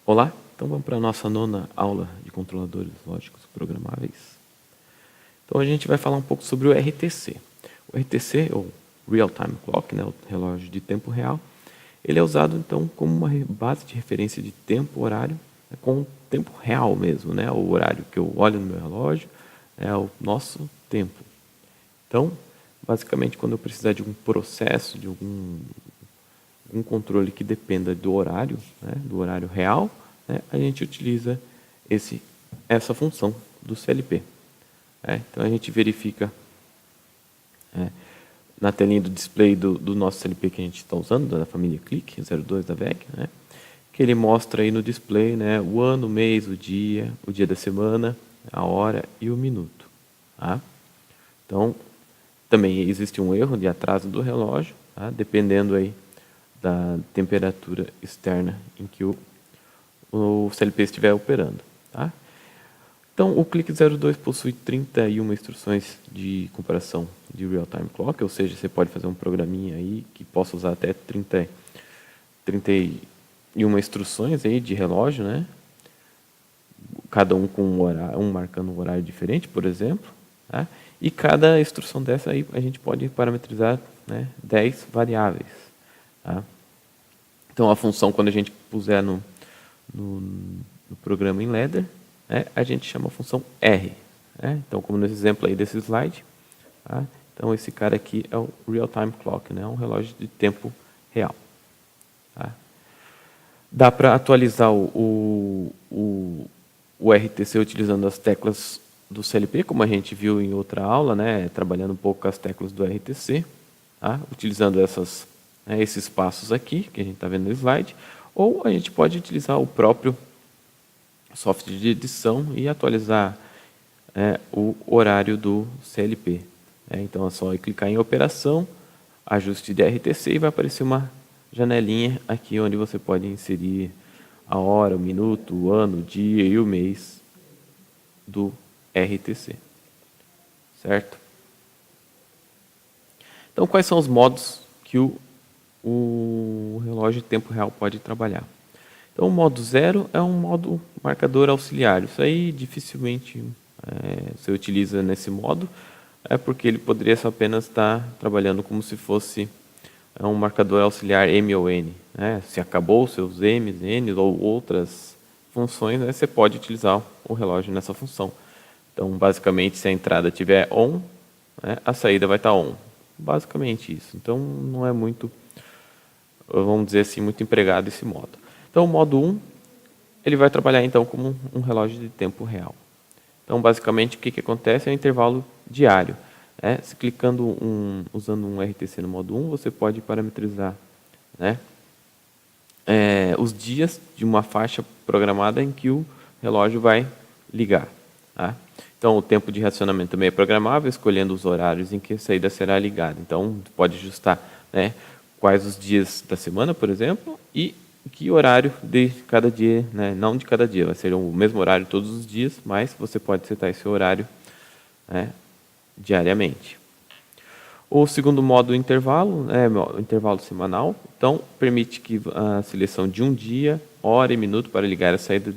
Olá, então vamos para a nossa nona aula de controladores lógicos programáveis. Então a gente vai falar um pouco sobre o RTC. O RTC, ou Real Time Clock, né, o relógio de tempo real, ele é usado então como uma base de referência de tempo, horário, com o tempo real mesmo, né, o horário que eu olho no meu relógio é o nosso tempo. Então, basicamente, quando eu precisar de um processo, de algum controle que dependa do horário, né, do horário real, né, a gente utiliza essa função do CLP. Então a gente verifica na telinha do display do nosso CLP que a gente está usando, da família Click 02 da VEC, né, que ele mostra aí no display, né, o ano, o mês, o dia da semana, a hora e o minuto. Tá? Então, também existe um erro de atraso do relógio, tá? Dependendo aí da temperatura externa em que o CLP estiver operando. Tá? Então, o Click 02 possui 31 instruções de comparação de Real-Time Clock, ou seja, você pode fazer um programinha aí que possa usar até 31 instruções aí de relógio, né? Cada um com um horário, marcando um horário diferente, por exemplo. Tá? E cada instrução dessa aí a gente pode parametrizar, né, 10 variáveis. Tá? Então, a função, quando a gente puser no programa em ladder, né, a gente chama a função R. Né? Então, como nesse exemplo aí desse slide, tá? Então esse cara aqui é o Real Time Clock, né? Um relógio de tempo real. Tá? Dá para atualizar o RTC utilizando as teclas do CLP, como a gente viu em outra aula, né? Trabalhando um pouco com as teclas do RTC, tá? Utilizando esses passos aqui, que a gente está vendo no slide, ou a gente pode utilizar o próprio software de edição e atualizar o horário do CLP. Então é só clicar em operação, ajuste de RTC e vai aparecer uma janelinha aqui onde você pode inserir a hora, o minuto, o ano, o dia e o mês do RTC. Certo? Então, quais são os modos que o relógio de tempo real pode trabalhar? Então, o modo 0 é um modo marcador auxiliar. Isso aí dificilmente você utiliza nesse modo, porque ele poderia só apenas estar trabalhando como se fosse um marcador auxiliar M ou N. Né? Se acabou os seus M's, N's ou outras funções, né, você pode utilizar o relógio nessa função. Então, basicamente, se a entrada estiver on, né, a saída vai estar on. Basicamente isso. Então, não é muito, vamos dizer assim, muito empregado esse modo. Então, o modo 1, ele vai trabalhar então como um relógio de tempo real. Então, basicamente, o que acontece é um intervalo diário. Se clicando usando um RTC no modo 1, você pode parametrizar, né, os dias de uma faixa programada em que o relógio vai ligar. Tá? Então, o tempo de racionamento também é programável, escolhendo os horários em que a saída será ligada. Então, pode ajustar, né, quais os dias da semana, por exemplo, e que horário de cada dia, né? Não de cada dia, vai ser o mesmo horário todos os dias, mas você pode setar esse horário, né, diariamente. O segundo modo, intervalo, o intervalo semanal, então permite que a seleção de um dia, hora e minuto para ligar a saída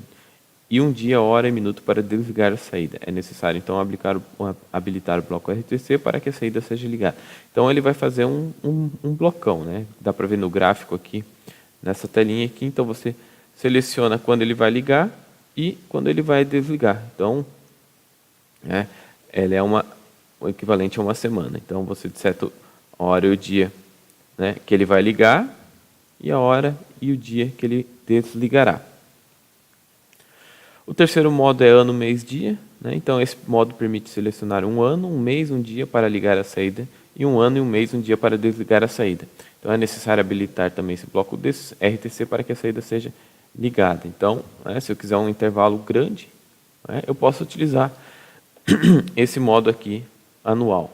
e um dia, hora e minuto para desligar a saída. É necessário então habilitar o bloco RTC para que a saída seja ligada. Então ele vai fazer um blocão, né? Dá para ver no gráfico aqui, nessa telinha aqui, então você seleciona quando ele vai ligar e quando ele vai desligar. Então, ele é o equivalente a uma semana. Então, você seta a hora e o dia, né, que ele vai ligar e a hora e o dia que ele desligará. O terceiro modo é ano, mês, dia. Né? Então, esse modo permite selecionar um ano, um mês, um dia para ligar a saída e um ano e um mês, um dia para desligar a saída. Então, é necessário habilitar também esse bloco desse RTC para que a saída seja ligada. Então, se eu quiser um intervalo grande, eu posso utilizar esse modo aqui anual.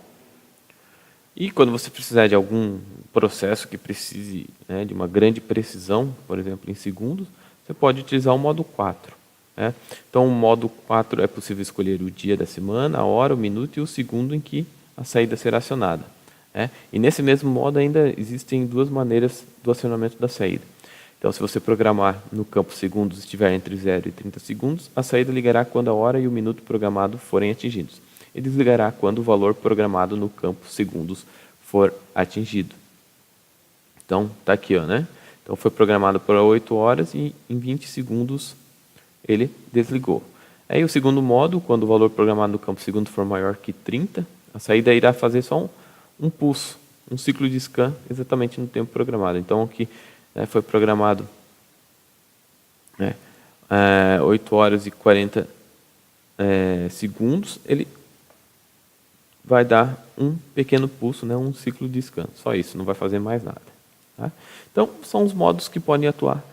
E quando você precisar de algum processo que precise, né, de uma grande precisão, por exemplo, em segundos, você pode utilizar o modo 4. Né? Então, o modo 4 é possível escolher o dia da semana, a hora, o minuto e o segundo em que a saída será acionada. E nesse mesmo modo ainda existem duas maneiras do acionamento da saída. Então, se você programar no campo segundos estiver entre 0 e 30 segundos, a saída ligará quando a hora e o minuto programado forem atingidos, e desligará quando o valor programado no campo segundos for atingido. Então, está aqui, ó, né? Então, foi programado por 8 horas e em 20 segundos ele desligou. Aí, o segundo modo, quando o valor programado no campo segundo for maior que 30, a saída irá fazer só um pulso, um ciclo de scan exatamente no tempo programado. Então, aqui foi programado 8 horas e 40 segundos, ele vai dar um pequeno pulso, um ciclo de scan. Só isso, não vai fazer mais nada. Tá? Então, são os modos que podem atuar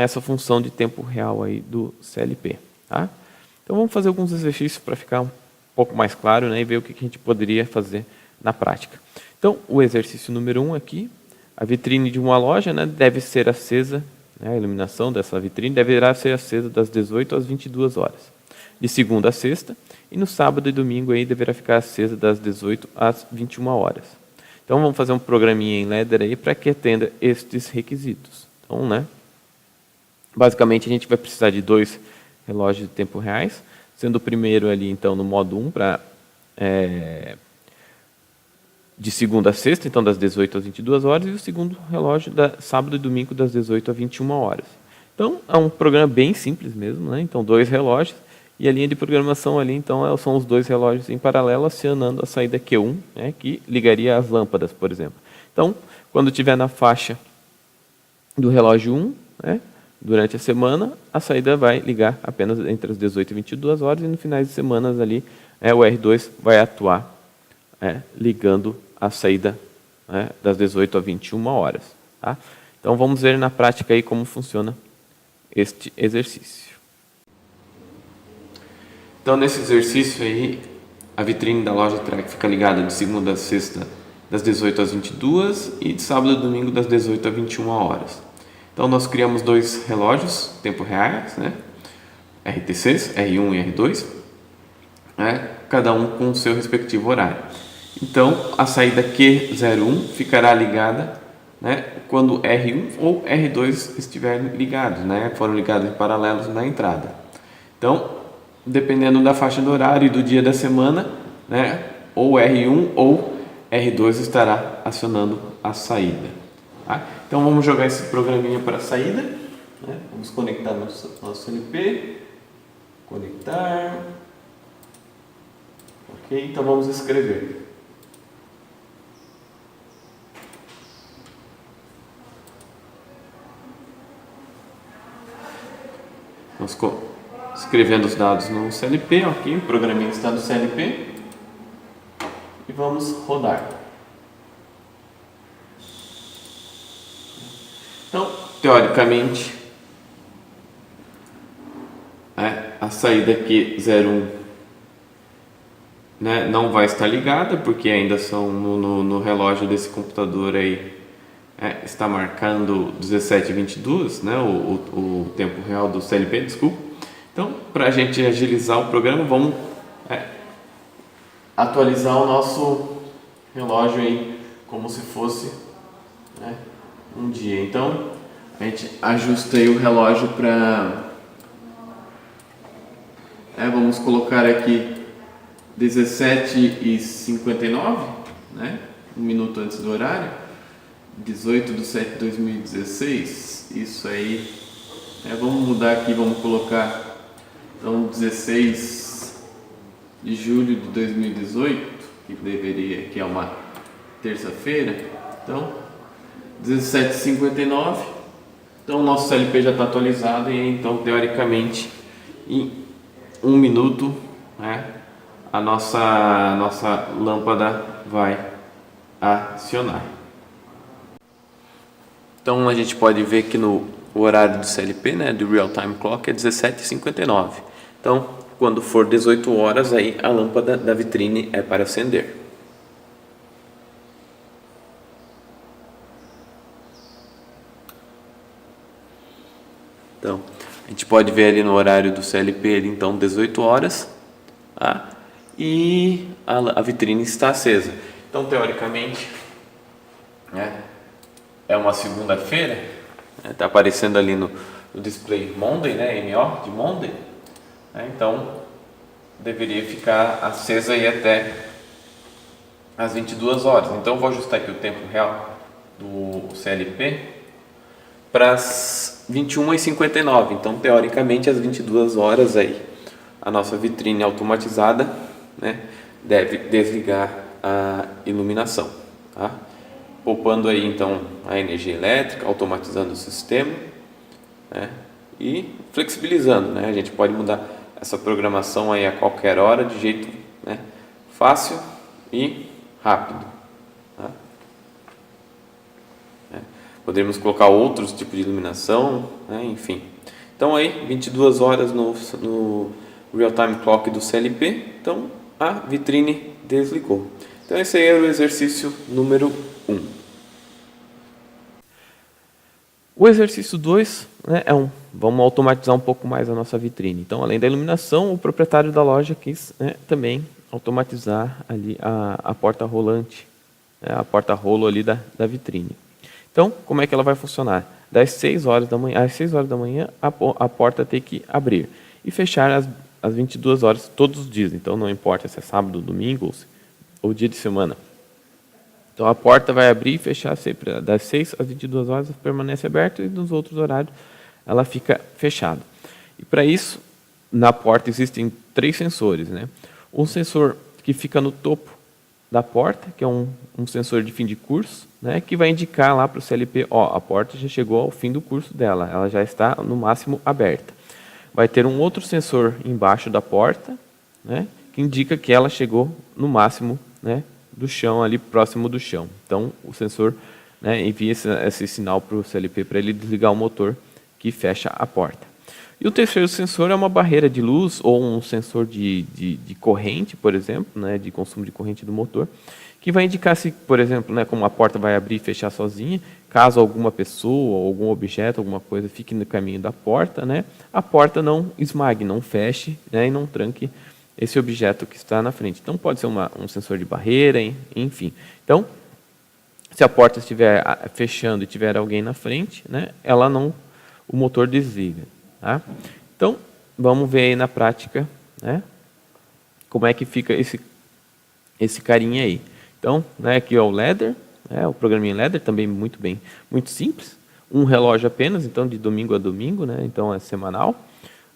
essa função de tempo real aí do CLP. Tá? Então, vamos fazer alguns exercícios para ficar um pouco mais claro, e ver o que a gente poderia fazer na prática. Então, o exercício número 1 aqui, a vitrine de uma loja deve ser acesa, a iluminação dessa vitrine deverá ser acesa das 18 às 22 horas, de segunda a sexta, e no sábado e domingo aí deverá ficar acesa das 18 às 21 horas. Então, vamos fazer um programinha em Ladder aí para que atenda estes requisitos. Então, basicamente, a gente vai precisar de 2 relógios de tempo reais, sendo o primeiro ali, então, no modo 1, para de segunda a sexta, então das 18 às 22 horas, e o segundo relógio sábado e domingo das 18 às 21 horas. Então, é um programa bem simples mesmo, Então, 2 relógios, e a linha de programação ali, então, são os 2 relógios em paralelo acionando a saída Q1, que ligaria as lâmpadas, por exemplo. Então, quando estiver na faixa do relógio 1, durante a semana, a saída vai ligar apenas entre as 18 e 22 horas, e no finais de semanas ali, o R2 vai atuar ligando a saída das 18 a 21 horas. Tá? Então, vamos ver na prática aí como funciona este exercício. Então, nesse exercício aí, a vitrine da loja terá que ficar ligada de segunda a sexta, das 18 às 22 e de sábado e domingo, das 18 às 21 horas. Então, nós criamos 2 relógios, tempo reais, RTCs, R1 e R2, cada um com o seu respectivo horário. Então, a saída Q01 ficará ligada quando R1 ou R2 estiverem ligados, foram ligados em paralelos na entrada. Então, dependendo da faixa do horário e do dia da semana, ou R1 ou R2 estará acionando a saída. Tá? Então, vamos jogar esse programinha para a saída. Vamos conectar nosso CLP. Conectar. Ok, então vamos escrever. Nós escrevendo os dados no CLP, ok, o programinha está no CLP, e vamos rodar. Então, teoricamente, a saída Q01 não vai estar ligada, porque ainda são no relógio desse computador aí, está marcando 17h22, o tempo real do CLP, desculpa. Então, para a gente agilizar o programa, vamos atualizar o nosso relógio aí como se fosse um dia. Então, a gente ajusta aí o relógio para... vamos colocar aqui 17h59, um minuto antes do horário, 18/7/2016, isso aí, vamos mudar aqui, vamos colocar, então, 16 de julho de 2018, que é uma terça-feira, então, 17h59, então, o nosso CLP já está atualizado, e então, teoricamente, em 1 minuto, a nossa lâmpada vai acionar. Então, a gente pode ver que o horário do CLP, do Real Time Clock, é 17h59. Então, quando for 18 horas, aí a lâmpada da vitrine é para acender. Então, a gente pode ver ali no horário do CLP, então, 18 horas, e a vitrine está acesa. Então, teoricamente, é uma segunda-feira, está aparecendo ali no display Monday, né, MO de Monday, né, então deveria ficar acesa aí até às 22 horas. Então vou ajustar aqui o tempo real do CLP para as 21h59. Então teoricamente às 22 horas aí a nossa vitrine automatizada, né, deve desligar a iluminação, tá? Poupando aí então a energia elétrica, automatizando o sistema, né, e flexibilizando, né? A gente pode mudar essa programação aí a qualquer hora de jeito, né, fácil e rápido, tá? Podemos colocar outros tipos de iluminação, né, enfim. Então aí 22 horas no Real Time Clock do CLP, então a vitrine desligou. Então esse aí era o exercício número 1. O exercício 2, né, vamos automatizar um pouco mais a nossa vitrine. Então, além da iluminação, o proprietário da loja quis, né, também automatizar ali a porta rolante, né, a porta rolo ali da vitrine. Então, como é que ela vai funcionar? Das 6 horas da manhã às 6 horas da manhã, a porta tem que abrir e fechar às 22 horas todos os dias. Então, não importa se é sábado, domingo ou dia de semana. Então, a porta vai abrir e fechar sempre das 6 às 22 horas, permanece aberta, e nos outros horários ela fica fechada. E para isso, na porta existem 3 sensores, né? Um sensor que fica no topo da porta, que é um sensor de fim de curso, né, que vai indicar lá para o CLP, a porta já chegou ao fim do curso dela, ela já está no máximo aberta. Vai ter um outro sensor embaixo da porta, né, que indica que ela chegou no máximo, né, do chão, ali próximo do chão. Então, o sensor, né, envia esse sinal para o CLP para ele desligar o motor que fecha a porta. E o terceiro sensor é uma barreira de luz ou um sensor de corrente, por exemplo, né, de consumo de corrente do motor, que vai indicar se, por exemplo, né, como a porta vai abrir e fechar sozinha, caso alguma pessoa, algum objeto, alguma coisa fique no caminho da porta, né, a porta não esmague, não feche, né, e não tranque esse objeto que está na frente. Então, pode ser um sensor de barreira, enfim. Então, se a porta estiver fechando e tiver alguém na frente, né, o motor desliga. Tá? Então, vamos ver aí na prática, né, como é que fica esse carinha aí. Então, né, aqui é o Ladder, o programinha Ladder, também muito simples. Um relógio apenas, então de domingo a domingo, né, então é semanal.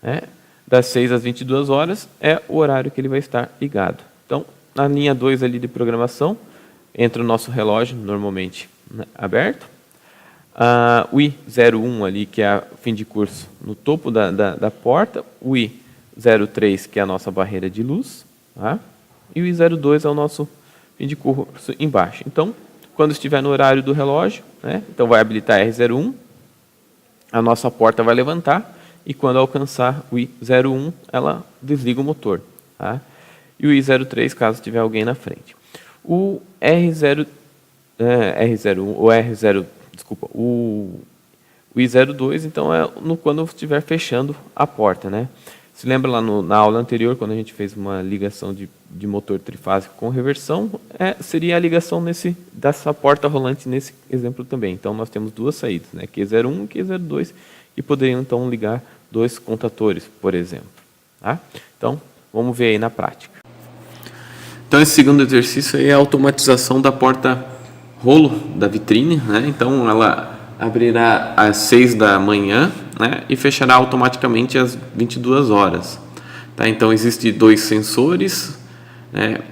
Né, das 6 às 22 horas é o horário que ele vai estar ligado. Então, na linha 2 ali de programação, entra o nosso relógio, normalmente, né, aberto. O I01 ali, que é o fim de curso, no topo da porta. O I03, que é a nossa barreira de luz. Tá? E o I02 é o nosso fim de curso embaixo. Então, quando estiver no horário do relógio, né, então vai habilitar R01, a nossa porta vai levantar, e quando alcançar o I01, ela desliga o motor. Tá? E o I03, caso tiver alguém na frente. O o I02, então, é quando estiver fechando a porta, né? Se lembra lá na aula anterior, quando a gente fez uma ligação de motor trifásico com reversão, seria a ligação dessa porta rolante nesse exemplo também. Então, nós temos duas saídas, né? Q01 e Q02, que poderiam, então, ligar 2 contatores, por exemplo. Tá? Então, vamos ver aí na prática. Então, esse segundo exercício aí é a automatização da porta rolo da vitrine, né? Então, ela abrirá às 6 da manhã, né, e fechará automaticamente às 22 horas. Tá? Então, existem 2 sensores,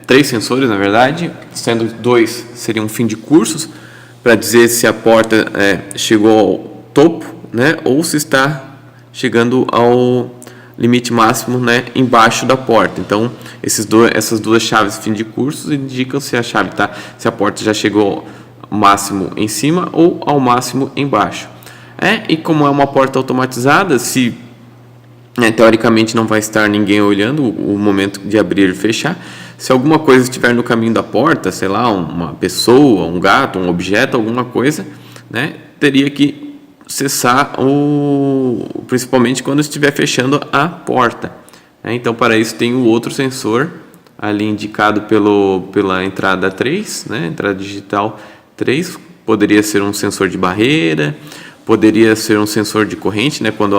3 sensores, na verdade, sendo 2 seriam fim de cursos, para dizer se a porta chegou ao topo, né, ou se está chegando ao limite máximo, né, embaixo da porta. Então, essas duas chaves fim de cursos indicam se a porta já chegou ao máximo em cima ou ao máximo embaixo. E como é uma porta automatizada, se teoricamente não vai estar ninguém olhando o momento de abrir e fechar, se alguma coisa estiver no caminho da porta, sei lá, uma pessoa, um gato, um objeto, alguma coisa, né, teria que cessar, principalmente quando estiver fechando a porta. Então, para isso tem o outro sensor ali indicado pela entrada 3, né, entrada digital 3, poderia ser um sensor de barreira, poderia ser um sensor de corrente, né? Quando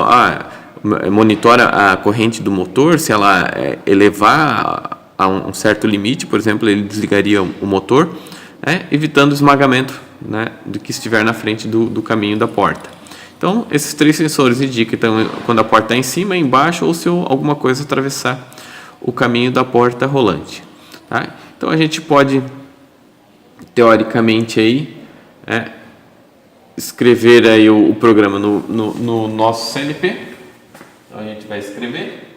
monitora a corrente do motor, se ela elevar a um certo limite, por exemplo, ele desligaria o motor, evitando o esmagamento, né, do que estiver na frente do caminho da porta. Então, esses 3 sensores indicam então, quando a porta está em cima, embaixo, ou se alguma coisa atravessar o caminho da porta rolante. Tá? Então, a gente pode, teoricamente, aí, escrever aí o programa no nosso CLP. Então, a gente vai escrever.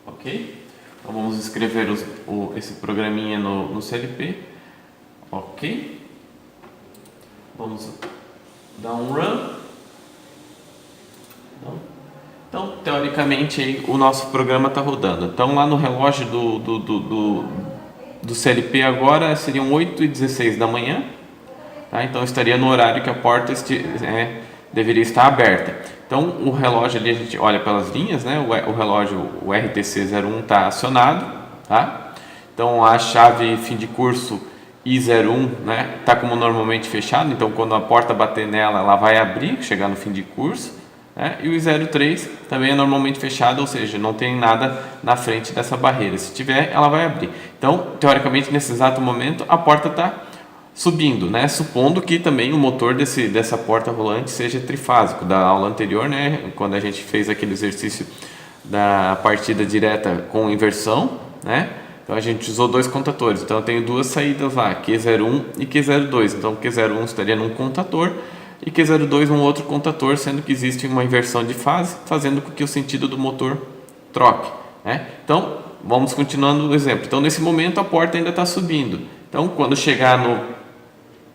Ok? Então, vamos escrever esse programinha no CLP. Ok? Vamos dar um run. Então, teoricamente, aí, o nosso programa está rodando. Então, lá no relógio do CLP agora seriam 8h16 da manhã. Tá? Então, estaria no horário que a porta deveria estar aberta. Então, o relógio ali, a gente olha pelas linhas, né? O relógio, o RTC01 está acionado. Tá? Então, a chave fim de curso I01, né, está como normalmente fechado. Então, quando a porta bater nela, ela vai abrir, chegar no fim de curso. Né? E o I03 também é normalmente fechado, ou seja, não tem nada na frente dessa barreira. Se tiver, ela vai abrir. Então, teoricamente, nesse exato momento, a porta está subindo, né? Supondo que também o motor dessa porta rolante seja trifásico. Da aula anterior, né, quando a gente fez aquele exercício da partida direta com inversão, né? Então a gente usou 2 contatores. Então eu tenho 2 saídas lá, Q01 e Q02. Então Q01 estaria num contator e Q02 um outro contator, sendo que existe uma inversão de fase, fazendo com que o sentido do motor troque. Né? Então vamos continuando o exemplo. Então nesse momento a porta ainda está subindo. Então quando chegar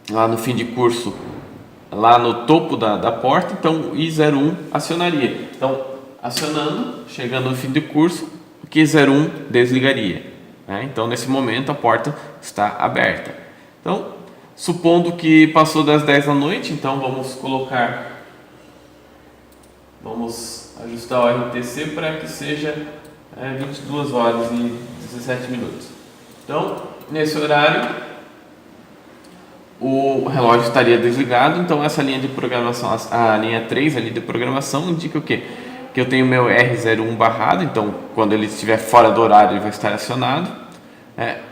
lá no fim de curso, lá no topo da porta, então o I01 acionaria. Então acionando, chegando no fim do curso, o Q01 desligaria. Então, nesse momento, a porta está aberta. Então, supondo que passou das 10 da noite, então vamos ajustar o RTC para que seja 22 horas e 17 minutos. Então, nesse horário, o relógio estaria desligado. Então, essa linha de programação, a linha 3 ali de programação, indica o quê? Que eu tenho meu R01 barrado, então quando ele estiver fora do horário ele vai estar acionado,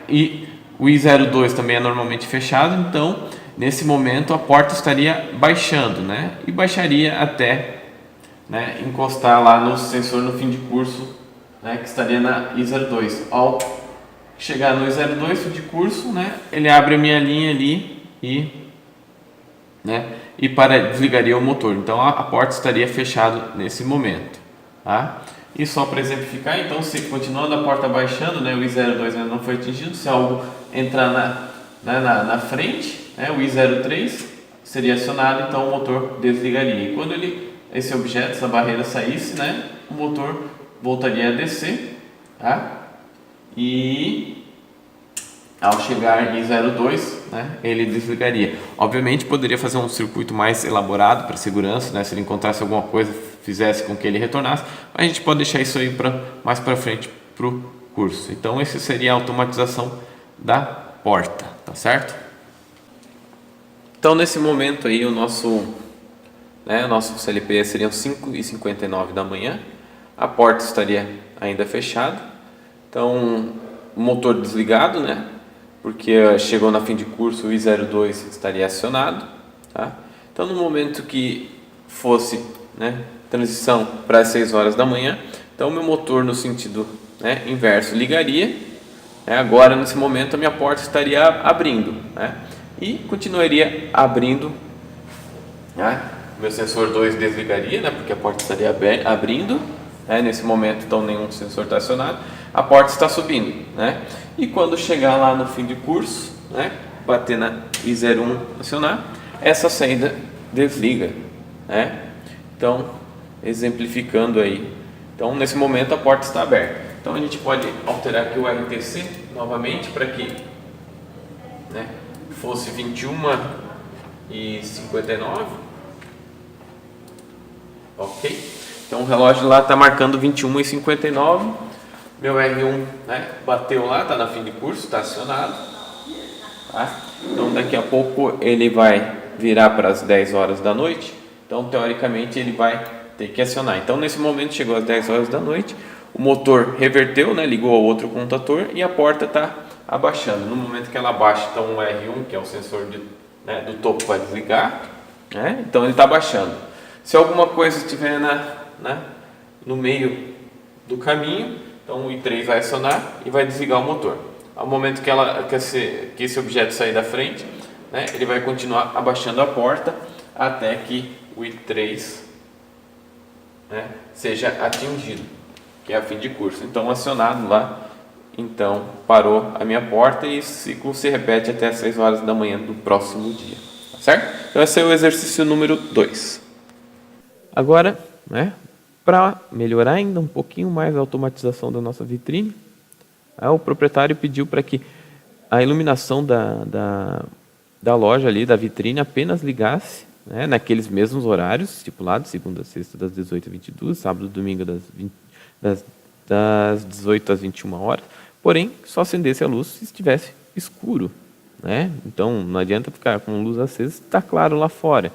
e o I02 também é normalmente fechado, então nesse momento a porta estaria baixando, né? E baixaria até, né, encostar lá no sensor no fim de curso, né, que estaria na I02. Ao chegar no I02 fim de curso, né, ele abre a minha linha ali e desligaria o motor. Então a porta estaria fechada nesse momento. Tá? E só para exemplificar, então se continuando a porta baixando, né, o I02 ainda não foi atingido, se algo entrar na frente, né, o I03 seria acionado, então o motor desligaria. E quando esse objeto, essa barreira saísse, né, o motor voltaria a descer, tá? E ao chegar em 02, né, ele desligaria. Obviamente poderia fazer um circuito mais elaborado para segurança, né, se ele encontrasse alguma coisa, fizesse com que ele retornasse, mas a gente pode deixar isso aí mais para frente para o curso. Então essa seria a automatização da porta, tá certo? Então nesse momento aí o nosso CLP seriam 5h59 da manhã, a porta estaria ainda fechada, então o motor desligado, né? Porque chegou na fim de curso, o I02 estaria acionado. Tá? Então, no momento que fosse, né, transição para as 6 horas da manhã, então o meu motor no sentido, né, inverso ligaria. Agora, nesse momento, a minha porta estaria abrindo, né, e continuaria abrindo. Né, meu sensor 2 desligaria, né, porque a porta estaria abrindo. Nesse momento, então, nenhum sensor está acionado. A porta está subindo, né? E quando chegar lá no fim de curso, né, bater na I01 acionar, essa saída desliga, né? Então, exemplificando aí. Então, nesse momento a porta está aberta. Então, a gente pode alterar aqui o RTC novamente para que, né, fosse 21h59. Ok? Então, o relógio lá está marcando 21h59. Meu R1, né, bateu lá, está na fim de curso, está acionado. Tá? Então daqui a pouco ele vai virar para as 10 horas da noite. Então teoricamente ele vai ter que acionar. Então nesse momento chegou às 10 horas da noite, o motor reverteu, né, ligou ao outro contator e a porta está abaixando. No momento que ela abaixa, então o R1, que é o sensor né, do topo, vai desligar, né? Então ele está abaixando. Se alguma coisa estiver no meio do caminho, então o I3 vai acionar e vai desligar o motor. Ao momento que esse objeto sair da frente, né, ele vai continuar abaixando a porta até que o I3, né, seja atingido, que é a fim de curso. Então acionado lá, então parou a minha porta e esse ciclo se repete até as 6 horas da manhã do próximo dia, tá certo? Então esse é o exercício número 2. Agora, né, para melhorar ainda um pouquinho mais a automatização da nossa vitrine, o proprietário pediu para que a iluminação da loja ali, da vitrine, apenas ligasse, né, naqueles mesmos horários estipulados, segunda a sexta das 18 às 22, sábado e domingo das 18 às 21 horas, porém só acendesse a luz se estivesse escuro, né? Então não adianta ficar com luz acesa se está claro lá fora,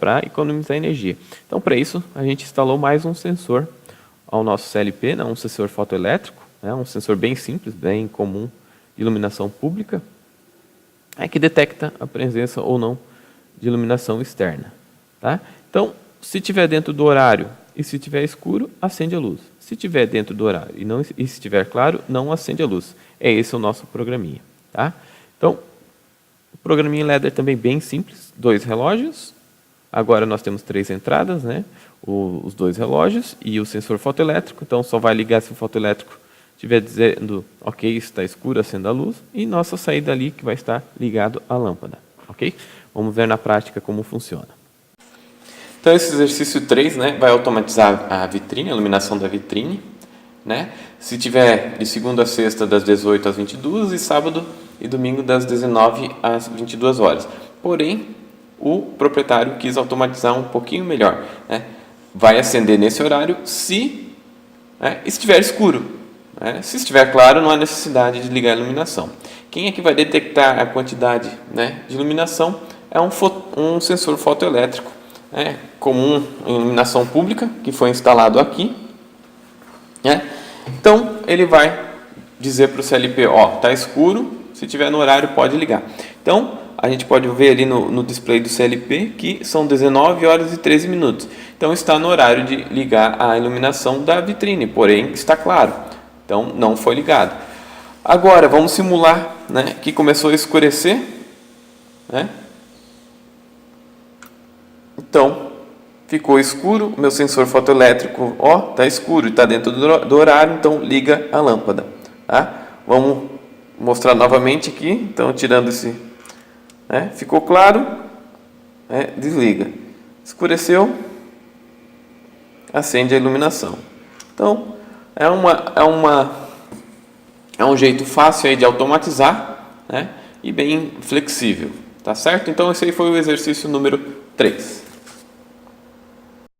para economizar energia. Então para isso a gente instalou mais um sensor ao nosso CLP, né, um sensor fotoelétrico, um sensor bem simples, bem comum de iluminação pública, que detecta a presença ou não de iluminação externa. Tá? Então, se estiver dentro do horário e se estiver escuro, acende a luz. Se estiver dentro do horário e se estiver claro, não acende a luz. Esse o nosso programinha. Tá? Então, o programinha LED é também bem simples, 2 relógios. Agora nós temos 3 entradas, né? Os 2 relógios e o sensor fotoelétrico. Então, só vai ligar se o fotoelétrico estiver dizendo, ok, está escuro, acenda a luz. E nossa saída ali que vai estar ligado à lâmpada. Ok? Vamos ver na prática como funciona. Então, esse exercício 3, né, vai automatizar a vitrine, a iluminação da vitrine. Né? Se tiver de segunda a sexta das 18 às 22 e sábado e domingo das 19 às 22 horas. Porém, o proprietário quis automatizar um pouquinho melhor. Né? Vai acender nesse horário se estiver escuro. Né? Se estiver claro, não há necessidade de ligar a iluminação. Quem é que vai detectar a quantidade, né, de iluminação? É um sensor fotoelétrico, comum em iluminação pública, que foi instalado aqui. Né? Então, ele vai dizer para o CLP, está escuro, se estiver no horário pode ligar. Então, a gente pode ver ali no display do CLP que são 19 horas e 13 minutos. Então, está no horário de ligar a iluminação da vitrine, porém está claro. Então, não foi ligado. Agora, vamos simular, né, que começou a escurecer. Né? Então, ficou escuro, meu sensor fotoelétrico, está escuro e está dentro do horário, então liga a lâmpada. Tá? Vamos mostrar novamente aqui, então tirando esse, ficou claro, desliga. Escureceu, acende a iluminação. Então, é um jeito fácil aí de automatizar, né, e bem flexível, tá certo? Então esse aí foi o exercício número 3.